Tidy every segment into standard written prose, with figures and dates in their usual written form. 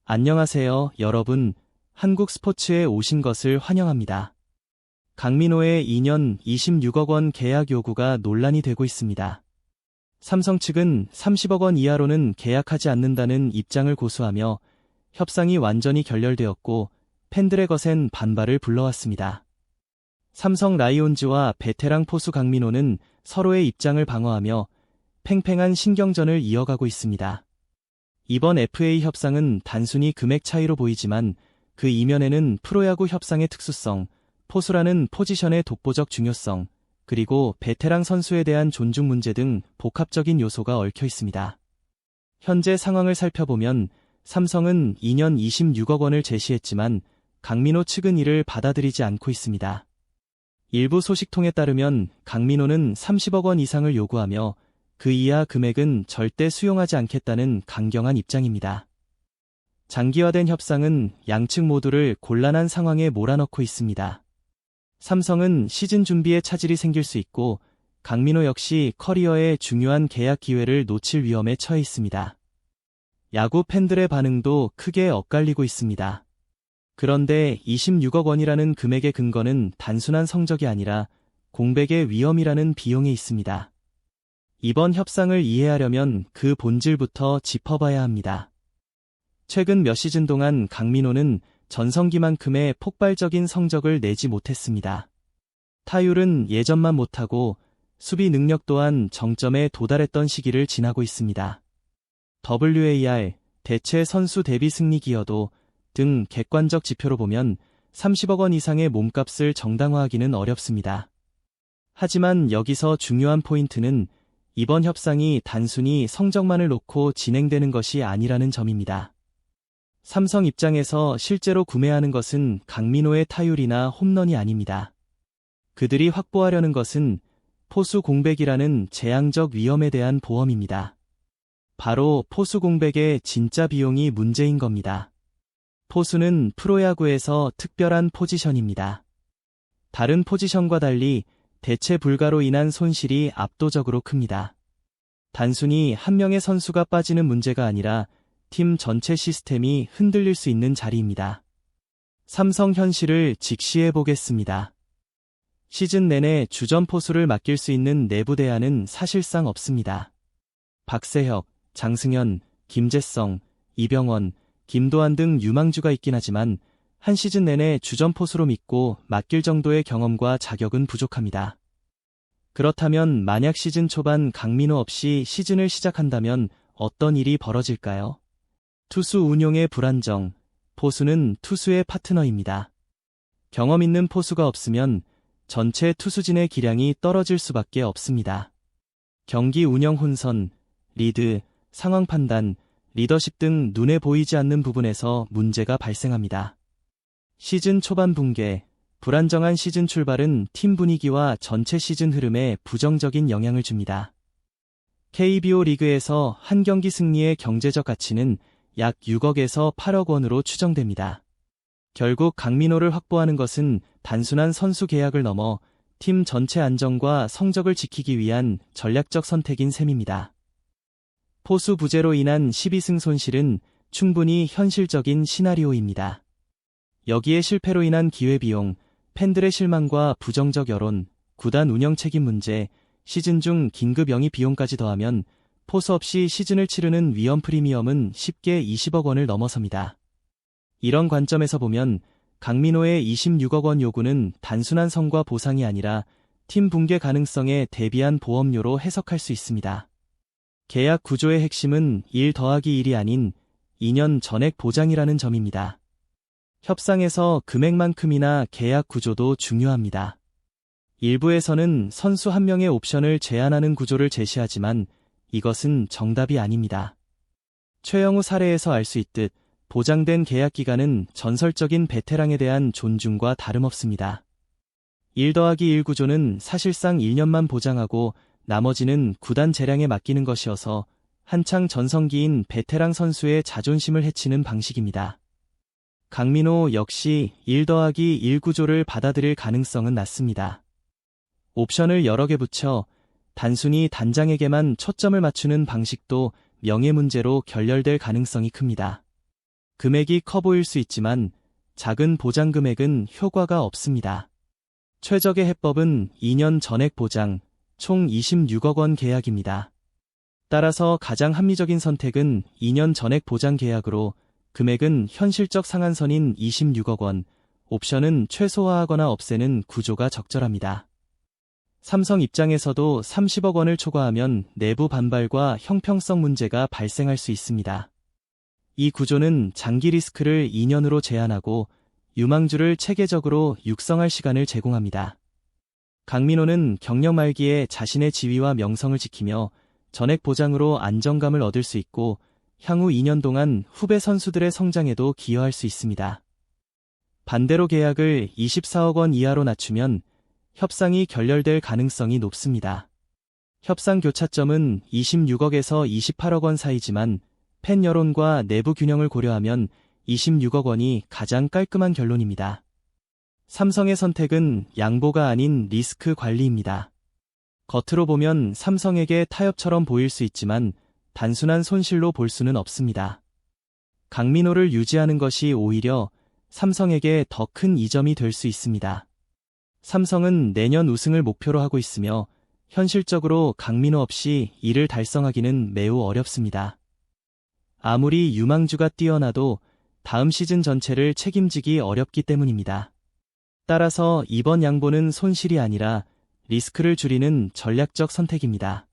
안녕하세요, 여러분. 한국 스포츠에 오신 것을 환영합니다. 강민호의 2년 26억 원 계약 요구가 논란이 되고 있습니다. 삼성 측은 30억 원 이하로는 계약하지 않는다는 입장을 고수하며 협상이 완전히 결렬되었고 팬들의 거센 반발을 불러왔습니다. 삼성 라이온즈와 베테랑 포수 강민호는 서로의 입장을 방어하며 팽팽한 신경전을 이어가고 있습니다. 이번 FA 협상은 단순히 금액 차이로 보이지만 그 이면에는 프로야구 협상의 특수성, 포수라는 포지션의 독보적 중요성, 그리고 베테랑 선수에 대한 존중 문제 등 복합적인 요소가 얽혀 있습니다. 현재 상황을 살펴보면 삼성은 2년 26억 원을 제시했지만 강민호 측은 이를 받아들이지 않고 있습니다. 일부 소식통에 따르면 강민호는 30억 원 이상을 요구하며 그 이하 금액은 절대 수용하지 않겠다는 강경한 입장입니다. 장기화된 협상은 양측 모두를 곤란한 상황에 몰아넣고 있습니다. 삼성은 시즌 준비에 차질이 생길 수 있고 강민호 역시 커리어의 중요한 계약 기회를 놓칠 위험에 처해 있습니다. 야구 팬들의 반응도 크게 엇갈리고 있습니다. 그런데 26억 원이라는 금액의 근거는 단순한 성적이 아니라 공백의 위험이라는 비용에 있습니다. 이번 협상을 이해하려면 그 본질부터 짚어봐야 합니다. 최근 몇 시즌 동안 강민호는 전성기만큼의 폭발적인 성적을 내지 못했습니다. 타율은 예전만 못하고 수비 능력 또한 정점에 도달했던 시기를 지나고 있습니다. WAR, 대체 선수 대비 승리 기여도 등 객관적 지표로 보면 30억 원 이상의 몸값을 정당화하기는 어렵습니다. 하지만 여기서 중요한 포인트는 이번 협상이 단순히 성적만을 놓고 진행되는 것이 아니라는 점입니다. 삼성 입장에서 실제로 구매하는 것은 강민호의 타율이나 홈런이 아닙니다. 그들이 확보하려는 것은 포수 공백이라는 재앙적 위험에 대한 보험입니다. 바로 포수 공백의 진짜 비용이 문제인 겁니다. 포수는 프로야구에서 특별한 포지션입니다. 다른 포지션과 달리 대체 불가로 인한 손실이 압도적으로 큽니다. 단순히 한 명의 선수가 빠지는 문제가 아니라 팀 전체 시스템이 흔들릴 수 있는 자리입니다. 삼성 현실을 직시해 보겠습니다. 시즌 내내 주전 포수를 맡길 수 있는 내부 대안은 사실상 없습니다. 박세혁, 장승현, 김재성, 이병헌, 김도환 등 유망주가 있긴 하지만 한 시즌 내내 주전 포수로 믿고 맡길 정도의 경험과 자격은 부족합니다. 그렇다면 만약 시즌 초반 강민호 없이 시즌을 시작한다면 어떤 일이 벌어질까요? 투수 운용의 불안정, 포수는 투수의 파트너입니다. 경험 있는 포수가 없으면 전체 투수진의 기량이 떨어질 수밖에 없습니다. 경기 운영 혼선, 리드, 상황 판단, 리더십 등 눈에 보이지 않는 부분에서 문제가 발생합니다. 시즌 초반 붕괴, 불안정한 시즌 출발은 팀 분위기와 전체 시즌 흐름에 부정적인 영향을 줍니다. KBO 리그에서 한 경기 승리의 경제적 가치는 약 6억에서 8억 원으로 추정됩니다. 결국 강민호를 확보하는 것은 단순한 선수 계약을 넘어 팀 전체 안정과 성적을 지키기 위한 전략적 선택인 셈입니다. 포수 부재로 인한 12승 손실은 충분히 현실적인 시나리오입니다. 여기에 실패로 인한 기회비용, 팬들의 실망과 부정적 여론, 구단 운영 책임 문제, 시즌 중 긴급 영입 비용까지 더하면 포수 없이 시즌을 치르는 위험 프리미엄은 쉽게 20억 원을 넘어섭니다. 이런 관점에서 보면 강민호의 26억 원 요구는 단순한 성과 보상이 아니라 팀 붕괴 가능성에 대비한 보험료로 해석할 수 있습니다. 계약 구조의 핵심은 1 더하기 1이 아닌 2년 전액 보장이라는 점입니다. 협상에서 금액만큼이나 계약 구조도 중요합니다. 일부에서는 선수 한 명의 옵션을 제한하는 구조를 제시하지만 이것은 정답이 아닙니다. 최영우 사례에서 알 수 있듯 보장된 계약 기간은 전설적인 베테랑에 대한 존중과 다름없습니다. 1 더하기 1 구조는 사실상 1년만 보장하고 나머지는 구단 재량에 맡기는 것이어서 한창 전성기인 베테랑 선수의 자존심을 해치는 방식입니다. 강민호 역시 1 더하기 1 구조를 받아들일 가능성은 낮습니다. 옵션을 여러 개 붙여 단순히 단장에게만 초점을 맞추는 방식도 명예 문제로 결렬될 가능성이 큽니다. 금액이 커 보일 수 있지만 작은 보장 금액은 효과가 없습니다. 최적의 해법은 2년 전액 보장, 총 26억 원 계약입니다. 따라서 가장 합리적인 선택은 2년 전액 보장 계약으로 금액은 현실적 상한선인 26억 원, 옵션은 최소화하거나 없애는 구조가 적절합니다. 삼성 입장에서도 30억 원을 초과하면 내부 반발과 형평성 문제가 발생할 수 있습니다. 이 구조는 장기 리스크를 2년으로 제한하고 유망주를 체계적으로 육성할 시간을 제공합니다. 강민호는 경력 말기에 자신의 지위와 명성을 지키며 전액 보장으로 안정감을 얻을 수 있고 향후 2년 동안 후배 선수들의 성장에도 기여할 수 있습니다. 반대로 계약을 24억 원 이하로 낮추면 협상이 결렬될 가능성이 높습니다. 협상 교차점은 26억에서 28억 원 사이지만 팬 여론과 내부 균형을 고려하면 26억 원이 가장 깔끔한 결론입니다. 삼성의 선택은 양보가 아닌 리스크 관리입니다. 겉으로 보면 삼성에게 타협처럼 보일 수 있지만 단순한 손실로 볼 수는 없습니다. 강민호를 유지하는 것이 오히려 삼성에게 더 큰 이점이 될 수 있습니다. 삼성은 내년 우승을 목표로 하고 있으며 현실적으로 강민호 없이 이를 달성하기는 매우 어렵습니다. 아무리 유망주가 뛰어나도 다음 시즌 전체를 책임지기 어렵기 때문입니다. 따라서 이번 양보는 손실이 아니라 리스크를 줄이는 전략적 선택입니다.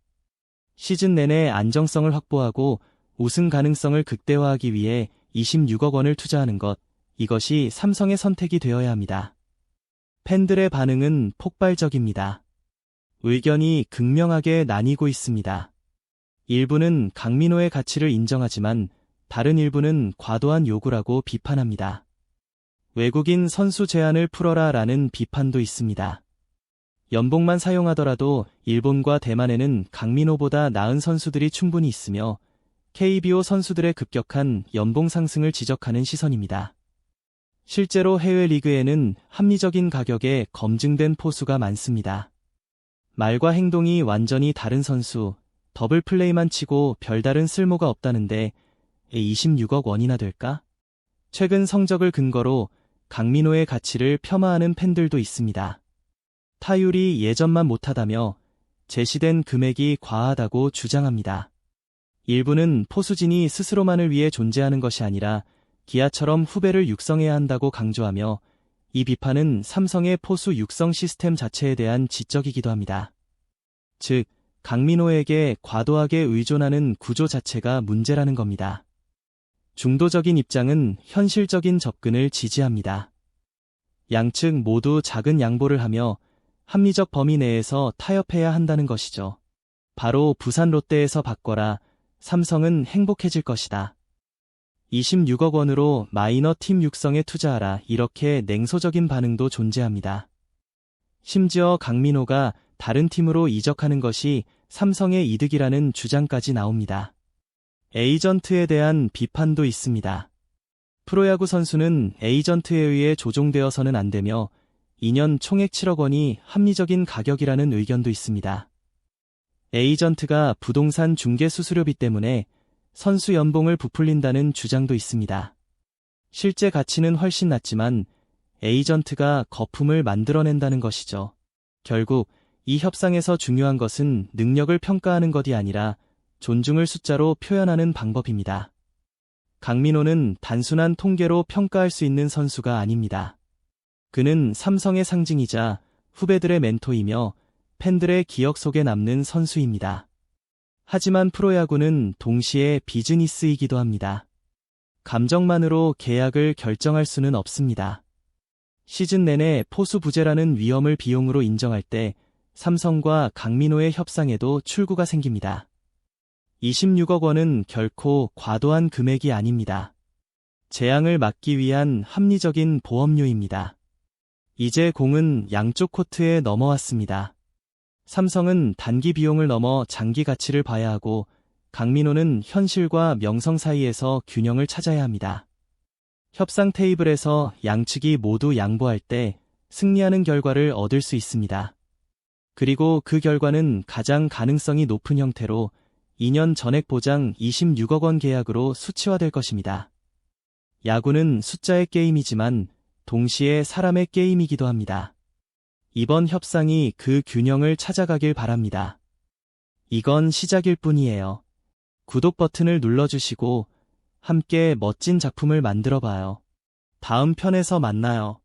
시즌 내내 안정성을 확보하고 우승 가능성을 극대화하기 위해 26억 원을 투자하는 것, 이것이 삼성의 선택이 되어야 합니다. 팬들의 반응은 폭발적입니다. 의견이 극명하게 나뉘고 있습니다. 일부는 강민호의 가치를 인정하지만 다른 일부는 과도한 요구라고 비판합니다. 외국인 선수 제한을 풀어라 라는 비판도 있습니다. 연봉만 사용하더라도 일본과 대만에는 강민호보다 나은 선수들이 충분히 있으며 KBO 선수들의 급격한 연봉 상승을 지적하는 시선입니다. 실제로 해외 리그에는 합리적인 가격에 검증된 포수가 많습니다. 말과 행동이 완전히 다른 선수, 더블 플레이만 치고 별다른 쓸모가 없다는데 26억 원이나 될까? 최근 성적을 근거로 강민호의 가치를 폄하하는 팬들도 있습니다. 타율이 예전만 못하다며 제시된 금액이 과하다고 주장합니다. 일부는 포수진이 스스로만을 위해 존재하는 것이 아니라 기아처럼 후배를 육성해야 한다고 강조하며 이 비판은 삼성의 포수 육성 시스템 자체에 대한 지적이기도 합니다. 즉, 강민호에게 과도하게 의존하는 구조 자체가 문제라는 겁니다. 중도적인 입장은 현실적인 접근을 지지합니다. 양측 모두 작은 양보를 하며 합리적 범위 내에서 타협해야 한다는 것이죠. 바로 부산 롯데에서 바꿔라, 삼성은 행복해질 것이다. 26억 원으로 마이너 팀 육성에 투자하라, 이렇게 냉소적인 반응도 존재합니다. 심지어 강민호가 다른 팀으로 이적하는 것이 삼성의 이득이라는 주장까지 나옵니다. 에이전트에 대한 비판도 있습니다. 프로야구 선수는 에이전트에 의해 조종되어서는 안 되며 2년 총액 7억 원이 합리적인 가격이라는 의견도 있습니다. 에이전트가 부동산 중개 수수료비 때문에 선수 연봉을 부풀린다는 주장도 있습니다. 실제 가치는 훨씬 낮지만 에이전트가 거품을 만들어낸다는 것이죠. 결국 이 협상에서 중요한 것은 능력을 평가하는 것이 아니라 존중을 숫자로 표현하는 방법입니다. 강민호는 단순한 통계로 평가할 수 있는 선수가 아닙니다. 그는 삼성의 상징이자 후배들의 멘토이며 팬들의 기억 속에 남는 선수입니다. 하지만 프로야구는 동시에 비즈니스이기도 합니다. 감정만으로 계약을 결정할 수는 없습니다. 시즌 내내 포수 부재라는 위험을 비용으로 인정할 때 삼성과 강민호의 협상에도 출구가 생깁니다. 26억 원은 결코 과도한 금액이 아닙니다. 재앙을 막기 위한 합리적인 보험료입니다. 이제 공은 양쪽 코트에 넘어왔습니다. 삼성은 단기 비용을 넘어 장기 가치를 봐야 하고 강민호는 현실과 명성 사이에서 균형을 찾아야 합니다. 협상 테이블에서 양측이 모두 양보할 때 승리하는 결과를 얻을 수 있습니다. 그리고 그 결과는 가장 가능성이 높은 형태로 2년 전액 보장 26억 원 계약으로 수치화될 것입니다. 야구는 숫자의 게임이지만 동시에 사람의 게임이기도 합니다. 이번 협상이 그 균형을 찾아가길 바랍니다. 이건 시작일 뿐이에요. 구독 버튼을 눌러주시고 함께 멋진 작품을 만들어 봐요. 다음 편에서 만나요.